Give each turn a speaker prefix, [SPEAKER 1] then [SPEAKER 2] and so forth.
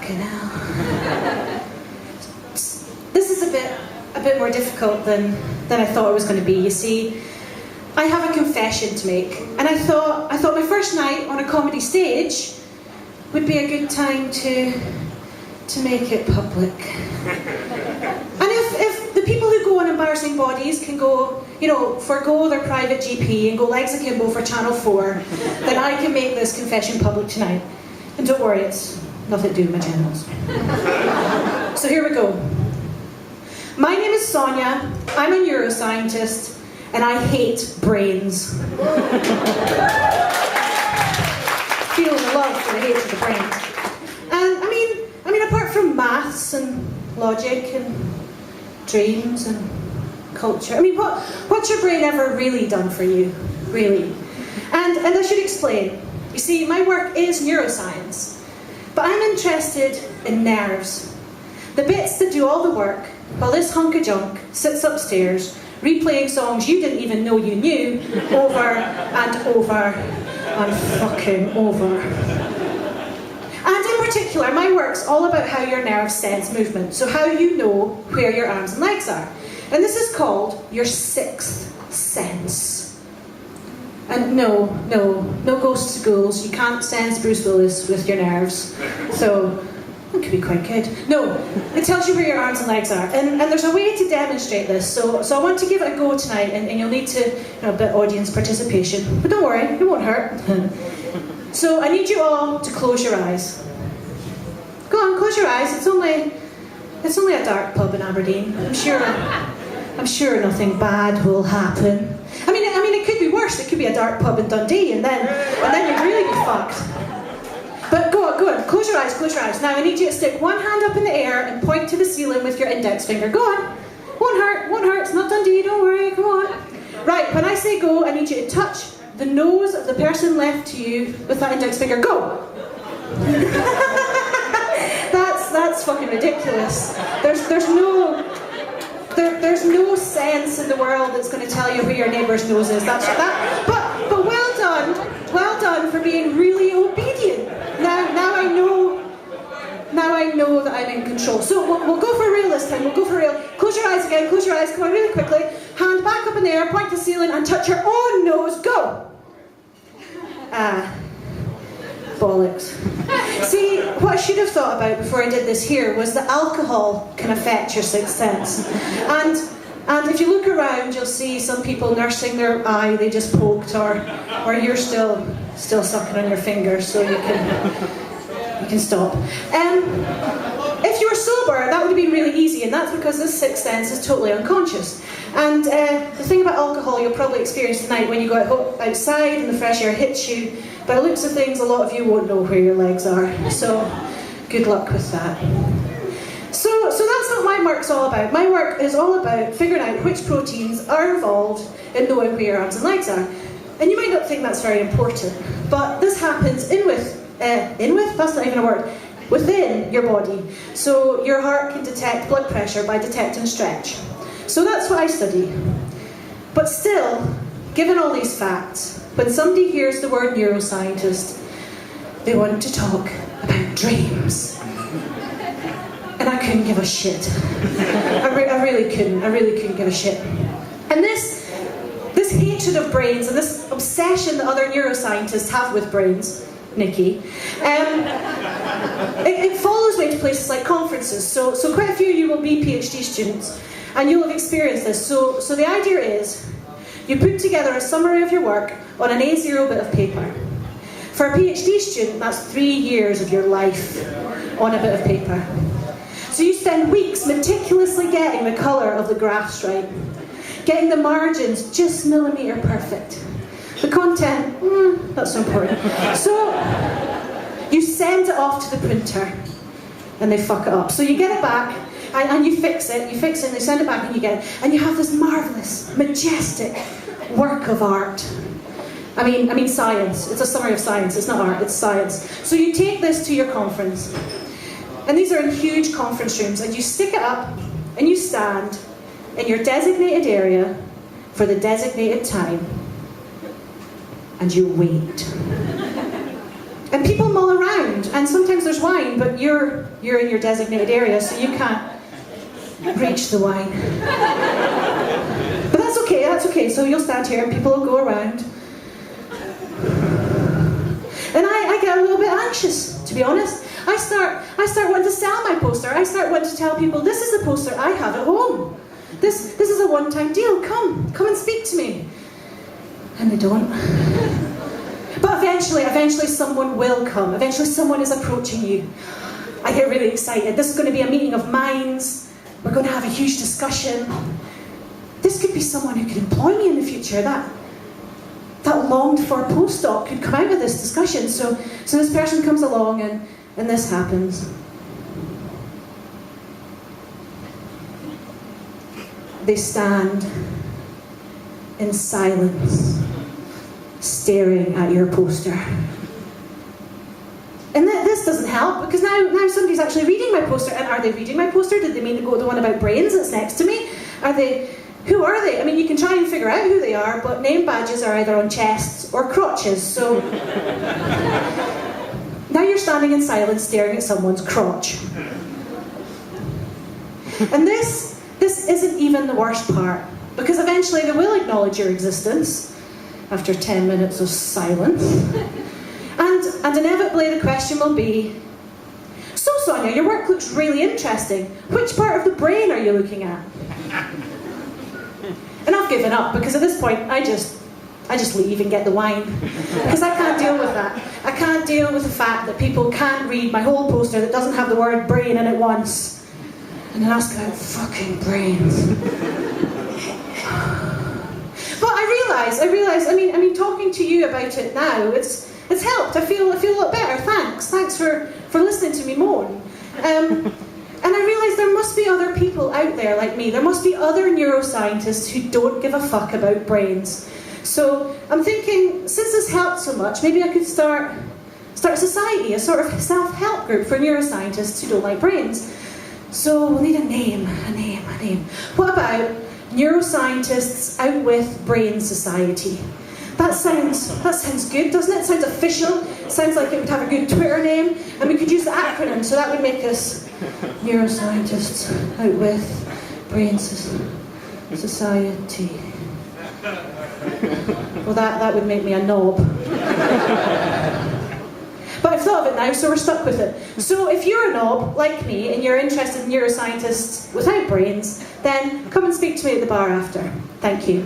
[SPEAKER 1] Fucking hell. This is a bit more difficult than I thought it was going to be. You see, I have a confession to make, and I thought my first night on a comedy stage would be a good time to make it public. And if the people who go on Embarrassing Bodies can go, forgo their private GP and go legs akimbo for Channel 4, then I can make this confession public tonight. And don't worry, it's nothing to do with my genitals. So here we go. My name is Sonia, I'm a neuroscientist, and I hate brains. Feeling the love for the hate of the brains. And I mean, apart from maths and logic and dreams and culture, I mean, what's your brain ever really done for you, really? And I should explain. You see, my work is neuroscience, but I'm interested in nerves. The bits that do all the work, while this hunk of junk sits upstairs, replaying songs you didn't even know you knew, over and over and fucking over. And in particular, my work's all about how your nerves sense movement, so how you know where your arms and legs are. And this is called your sixth sense. And no ghost schools, you can't sense Bruce Willis with your nerves. So, that could be quite good. No, it tells you where your arms and legs are. And there's a way to demonstrate this, so I want to give it a go tonight, and you'll need to, a bit of audience participation. But don't worry, it won't hurt. So I need you all to close your eyes. Go on, close your eyes. It's only a dark pub in Aberdeen. I'm sure nothing bad will happen. I mean, it could be worse. It could be a dark pub in Dundee, and then you'd really be fucked. But go on, close your eyes. Now I need you to stick one hand up in the air and point to the ceiling with your index finger. Go on. Won't hurt. It's not Dundee, don't worry, come on. Right, when I say go, I need you to touch the nose of the person left to you with that index finger. Go! That's fucking ridiculous. There's no sense in the world that's going to tell you who your neighbour's nose is. But well done for being really obedient. Now I know that I'm in control. So we'll go for real this time. We'll go for real. Close your eyes again. Close your eyes. Come on, really quickly. Hand back up in the air. Point to the ceiling and touch your own nose. Go. Bollocks. See, what I should have thought about before I did this here was that alcohol can affect your sixth sense. And if you look around, you'll see some people nursing their eye they just poked, or you're still sucking on your fingers, so you can stop. If you were sober, that would have been really easy, and that's because this sixth sense is totally unconscious. And the thing about alcohol you'll probably experience tonight when you go outside and the fresh air hits you, by the looks of things, a lot of you won't know where your legs are. So, good luck with that. So that's what my work's all about. My work is all about figuring out which proteins are involved in knowing where your arms and legs are. And you might not think that's very important, but this happens that's not even a word, within your body. So your heart can detect blood pressure by detecting stretch. So that's what I study. But still, given all these facts, when somebody hears the word neuroscientist, they want to talk about dreams. And I couldn't give a shit. I really couldn't give a shit. And this hatred of brains and this obsession that other neuroscientists have with brains, Nikki, it follows me to places like conferences. So quite a few of you will be PhD students, and you'll have experienced this. So the idea is, you put together a summary of your work on an A0 bit of paper. For a PhD student, that's 3 years of your life on a bit of paper. So you spend weeks meticulously getting the colour of the graphs right, getting the margins just millimetre perfect. The content, not so important. So you send it off to the printer, and they fuck it up. So you get it back, and you fix it, and they send it back, and you get it, and you have this marvellous, majestic work of art. I mean science. It's a summary of science. It's not art, it's science. So you take this to your conference, and these are in huge conference rooms, and you stick it up, and you stand in your designated area for the designated time, and you wait. And people mull around, and sometimes there's wine, but you're in your designated area, so you can't reach the wine. But that's okay, so you'll stand here and people will go around. And I get a little bit anxious, to be honest. I start wanting to sell my poster. I start wanting to tell people, this is the poster I have at home. This is a one-time deal, come and speak to me. And they don't. But eventually someone will come. Eventually someone is approaching you. I get really excited. This is going to be a meeting of minds. We're going to have a huge discussion. This could be someone who could employ me in the future. That longed for postdoc could come out of this discussion. So this person comes along and this happens. They stand in silence, staring at your poster. And this doesn't help, because now somebody's actually reading my poster. And are they reading my poster? Did they mean to go to the one about brains that's next to me? Who are they? I mean, you can try and figure out who they are, but name badges are either on chests or crotches, so... Now you're standing in silence, staring at someone's crotch. And this isn't even the worst part, because eventually they will acknowledge your existence after 10 minutes of silence. And inevitably the question will be, so Sonia, your work looks really interesting. Which part of the brain are you looking at? And I've given up, because at this point I just leave and get the wine. Because I can't deal with that. I can't deal with the fact that people can't read my whole poster that doesn't have the word brain in it once. And then ask about fucking brains. But I realise, I mean, talking to you about it now, it's helped. I feel a lot better. Thanks for listening to me moan. And I realise there must be other people out there like me. There must be other neuroscientists who don't give a fuck about brains. So I'm thinking, since this helped so much, maybe I could start a society, a sort of self-help group for neuroscientists who don't like brains. So we'll need a name. What about Neuroscientists Out With Brain Society? That sounds good, doesn't it? It sounds official. It sounds like it would have a good Twitter name. And we could use the acronym, so that would make us Neuroscientists Out With Brain Society. Well, that would make me a knob. But I've thought of it now, so we're stuck with it. So if you're a knob, like me, and you're interested in neuroscientists without brains, then come and speak to me at the bar after. Thank you.